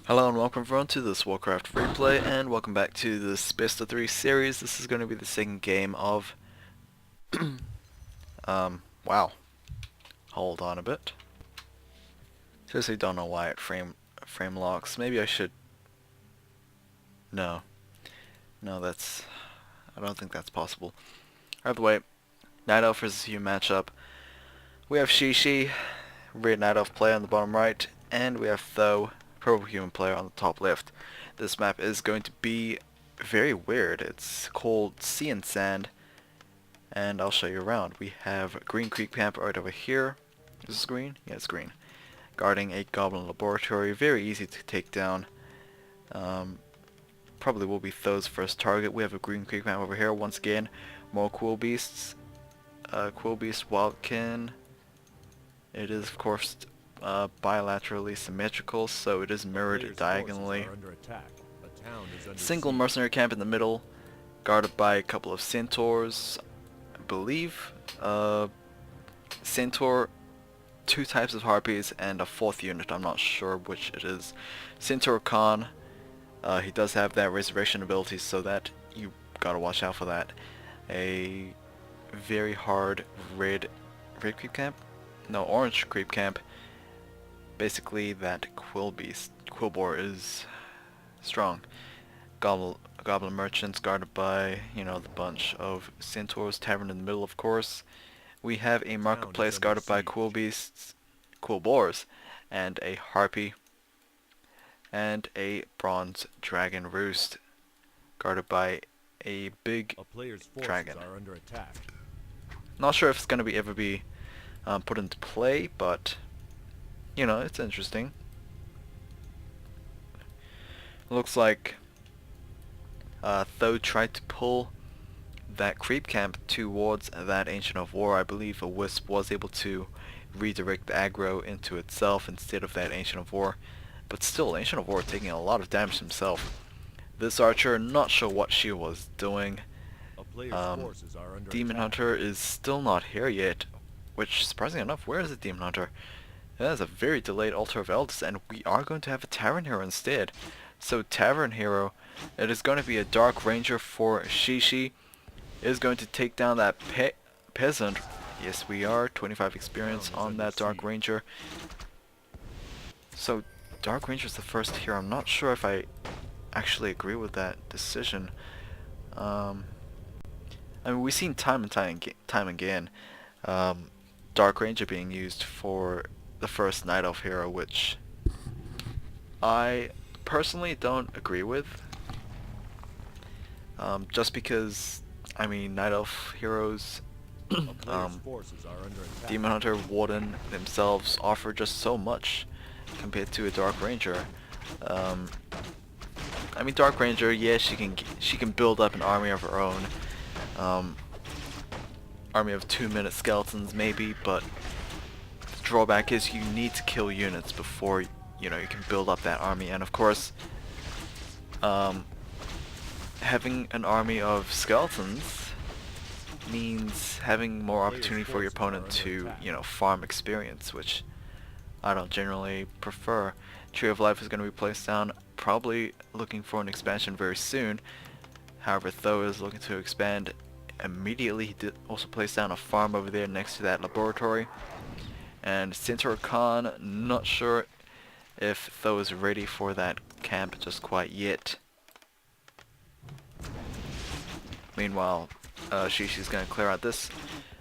Hello and welcome everyone to this Warcraft replay, and welcome back to this best of 3 series. This is going to be the second game of wow. Hold on a bit. Seriously don't know why it frame locks. Maybe I should No. No, I don't think that's possible. Either way, Night Elf versus human matchup. We have WC3 Red Night Elf player on the bottom right, and we have Tho Purple Human player on the top left. This map is going to be very weird. It's called Sea and Sand, and I'll show you around. We have Green Creek Camp right over here. Is this green? Yeah, it's green. Guarding a Goblin Laboratory. Very easy to take down. Probably will be Tho's first target. We have a Green Creek Camp over here. Once again, more Quill Beasts. Quill Beast Wildkin. It is, of course, bilaterally symmetrical, so it is mirrored diagonally. Single mercenary camp in the middle, guarded by a couple of centaurs, I believe. Centaur, two types of harpies, and a fourth unit. I'm not sure which it is. Centaur Khan, he does have that resurrection ability, so that you gotta watch out for that. A very hard red creep camp? No, orange creep camp. Basically, that Quillboar is strong. Goblin merchants guarded by, the bunch of centaurs. Tavern in the middle, of course. We have a marketplace guarded by Quillboars, and a harpy, and a bronze dragon roost guarded by a big dragon. Not sure if it's going to ever be put into play, but it's interesting. Looks like Tho tried to pull that creep camp towards that Ancient of War. I believe a Wisp was able to redirect the aggro into itself instead of that Ancient of War. But still, Ancient of War taking a lot of damage himself. This archer, not sure what she was doing. Demon Hunter is still not here yet, which, surprisingly enough, where is the Demon Hunter? That is a very delayed Altar of Elders, and we are going to have a Tavern Hero instead. So Tavern Hero, it is going to be a Dark Ranger for WC3. It is going to take down that peasant. Yes, we are. 25 experience on that Dark Ranger. So Dark Ranger is the first hero. I'm not sure if I actually agree with that decision. I mean, we've seen time and time again Dark Ranger being used for the first Night Elf hero, which I personally don't agree with. Just because, I mean, Night Elf heroes, Demon Hunter, Warden themselves offer just so much compared to a Dark Ranger. I mean, Dark Ranger, yeah, she can build up an army of her own. Army of 2-minute skeletons maybe, but the drawback is you need to kill units before you can build up that army. And of course, having an army of skeletons means having more opportunity for your opponent to farm experience, which I don't generally prefer. Tree of Life is going to be placed down, probably looking for an expansion very soon. However, Tho is looking to expand immediately. He did also place down a farm over there next to that laboratory. And Centaur Khan, not sure if Tho is ready for that camp just quite yet. Meanwhile, WC3's going to clear out this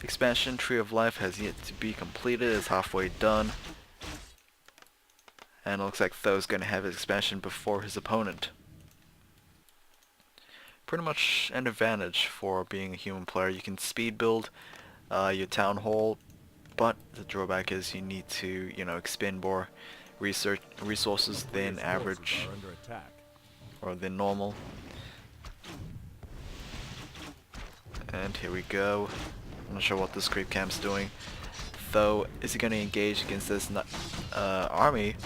expansion. Tree of Life has yet to be completed, is halfway done. And it looks like Tho's going to have his expansion before his opponent. Pretty much an advantage for being a human player. You can speed build your town hall, but the drawback is you need to, expend more resources than average or than normal. And here we go. I'm not sure what this creep camp's doing. Though, is he going to engage against this army?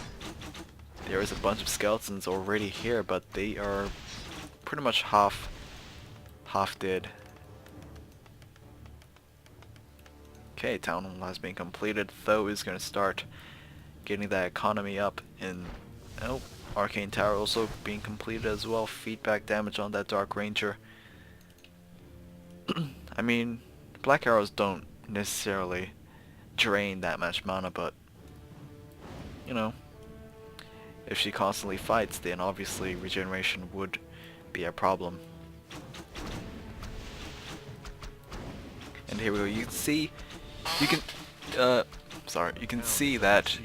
There is a bunch of skeletons already here, but they are pretty much half dead. Okay, town hall has been completed. Tho is going to start getting that economy up in Oh, Arcane Tower also being completed as well. Feedback damage on that Dark Ranger. I mean, Black Arrows don't necessarily drain that much mana, but, you know, if she constantly fights, then obviously regeneration would be a problem. And here we go. You can see, you can, you can see that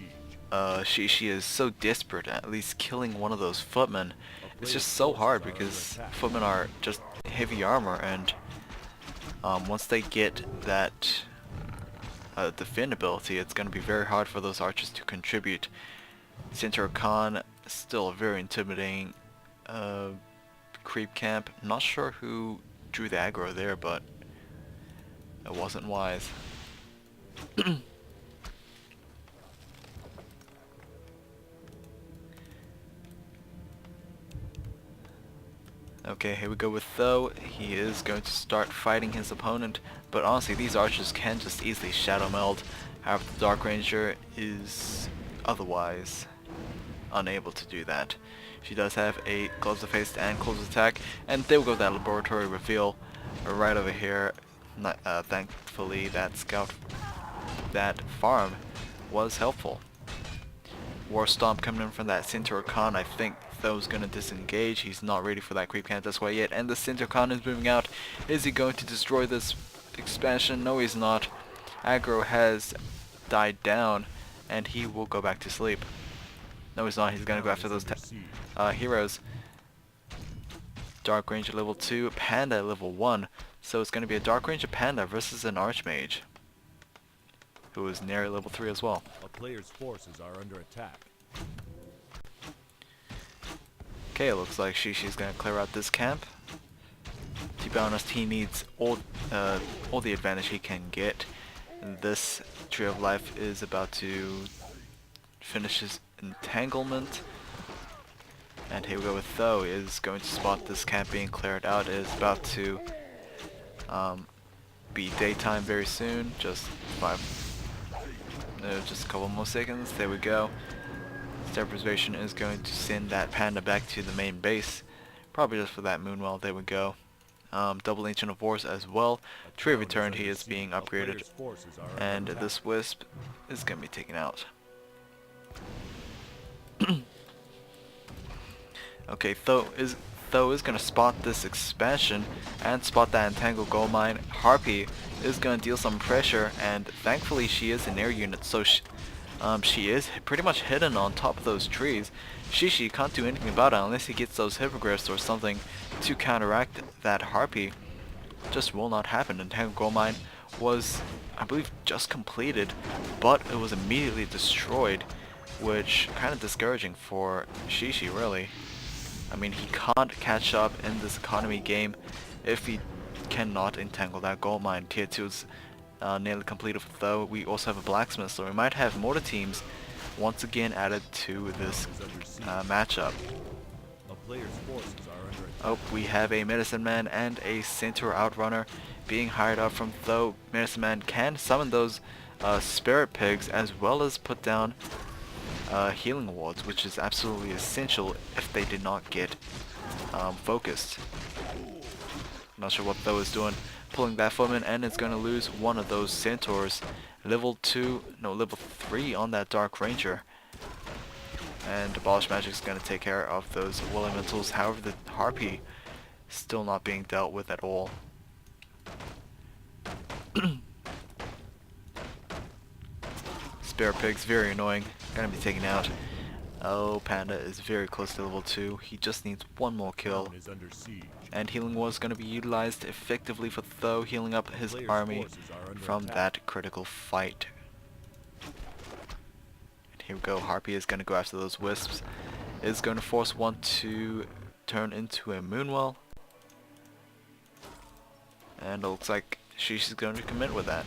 she is so desperate at least killing one of those footmen. It's just so hard because footmen are just heavy armor, and once they get that defend ability, it's going to be very hard for those archers to contribute. Centaur Khan, still a very intimidating creep camp. Not sure who drew the aggro there, but it wasn't wise. Okay, here we go with Tho. He is going to start fighting his opponent, but honestly these archers can just easily shadow meld. However, the Dark Ranger is otherwise unable to do that. She does have a Gloves of Haste and Close Attack, and there we go, that laboratory reveal right over here. Thankfully that scout, that farm was helpful. War Stomp coming in from that Centaur Khan. I think Tho's gonna disengage. He's not ready for that creep camp that's why yet. And the Centaur Khan is moving out. Is he going to destroy this expansion? No, he's not. Aggro has died down, and he will go back to sleep. No, he's not. He's gonna go after those heroes. Dark Ranger level 2, Panda level 1. So it's gonna be a Dark Ranger Panda versus an Archmage, who is near level 3 as well. A player's forces are under attack. Okay, it looks like Shishi's gonna clear out this camp. To be honest, he needs all the advantage he can get. And this Tree of Life is about to finish his entanglement. And here we go with Tho, is going to spot this camp being cleared out. It is about to be daytime very soon. Just a couple more seconds. There we go. Star Preservation is going to send that panda back to the main base, probably just for that Moonwell. There we go. Double Ancient of Wars as well. Tree of Eternity is being upgraded, and this Wisp is going to be taken out. Okay, Tho is going to spot this expansion and spot that Entangled Gold Mine. Harpy is going to deal some pressure, and thankfully she is an air unit, so she is pretty much hidden on top of those trees. Shishi can't do anything about it unless he gets those hippogriffs or something to counteract that Harpy. Just will not happen. Entangled Gold Mine was, I believe, just completed, but it was immediately destroyed, which kind of discouraging for Shishi, really. I mean, he can't catch up in this economy game if he cannot entangle that gold mine. Tier 2 is nearly completed for Tho. We also have a blacksmith, so we might have mortar teams once again added to this matchup. Oh, we have a medicine man and a centaur outrunner being hired up from Tho. Medicine man can summon those spirit pigs as well as put down healing wards, which is absolutely essential if they did not get focused. Not sure what Tho is doing, pulling that footman, and it's going to lose one of those centaurs. Level 3 on that Dark Ranger. And Abolish Magic is going to take care of those Will Elementals. However, the Harpy still not being dealt with at all. Spirit Pig's very annoying. Gonna be taken out. Oh, Panda is very close to level 2. He just needs one more kill. And Healing Ward is gonna be utilized effectively for Tho, healing up his army from that critical fight. And here we go. Harpy is gonna go after those wisps. Is going to force one to turn into a Moonwell. And it looks like she's going to commit with that.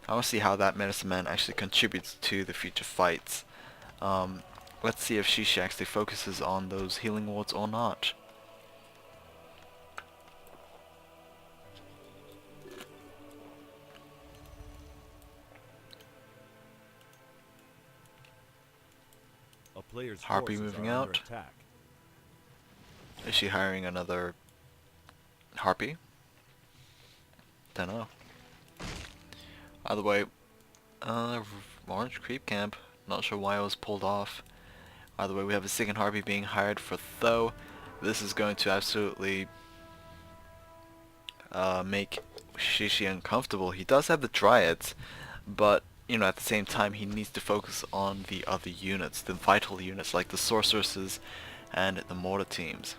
I want to see how that medicine man actually contributes to the future fights. Let's see if Shishi actually focuses on those healing wards or not. player's Harpy forces moving are under out. attack. Is she hiring another Harpy? Don't know. Either way, orange creep camp. Not sure why it was pulled off. Either way, we have a second Harpy being hired for Tho. This is going to absolutely make Shishi uncomfortable. He does have the Dryads, but you know, at the same time, he needs to focus on the other units, the vital units like the sorceresses and the mortar teams.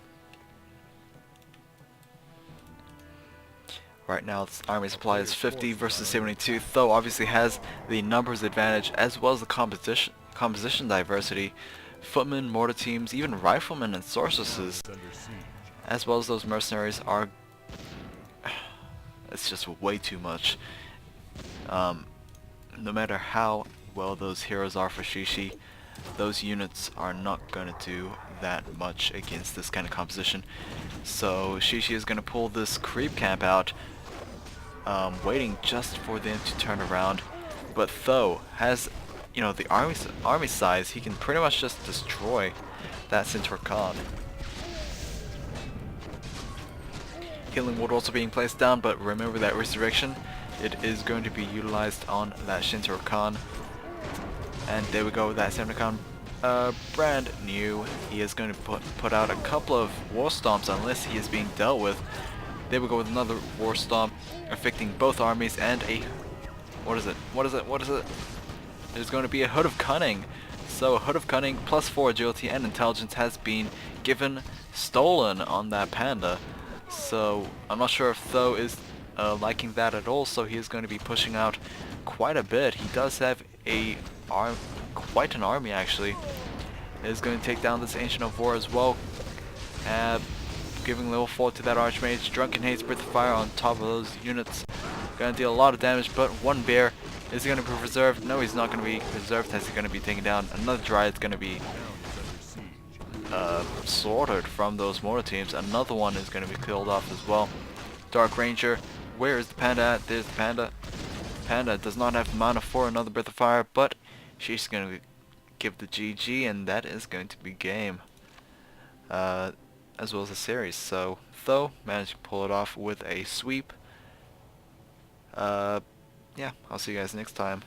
Right now, its army supply is 50 versus 72. Tho obviously has the numbers advantage as well as the composition diversity. Footmen, mortar teams, even riflemen and sorceresses, as well as those mercenaries are... It's just way too much. No matter how well those heroes are for Shishi, those units are not going to do that much against this kind of composition. So Shishi is going to pull this creep camp out, waiting just for them to turn around. But Tho has, you know, the army size. He can pretty much just destroy that Centaur Khan. Healing Ward also being placed down, but remember that Resurrection, it is going to be utilized on that Centaur Khan. And there we go, that Centaur Khan, brand new. He is going to put out a couple of War Stomps unless he is being dealt with. There we go with another War Stomp, affecting both armies, and a... What is it? There's going to be a Hood of Cunning. So Hood of Cunning plus 4 agility and intelligence has been stolen on that panda. So I'm not sure if Tho is liking that at all, so he is going to be pushing out quite a bit. He does have quite an army actually. He is going to take down this Ancient of War as well, giving level 4 to that Archmage. Drunken Haze, Breath of Fire on top of those units. Going to deal a lot of damage, but one bear is he going to be preserved? No, he's not going to be preserved as he's going to be taken down. Another Dryad is going to be slaughtered from those mortar teams. Another one is going to be killed off as well. Dark Ranger, where is the panda at? There's the panda. Panda does not have the mana for another Breath of Fire, but she's going to give the GG, and that is going to be game. As well as a series. So Tho managed to pull it off with a sweep. Yeah, I'll see you guys next time.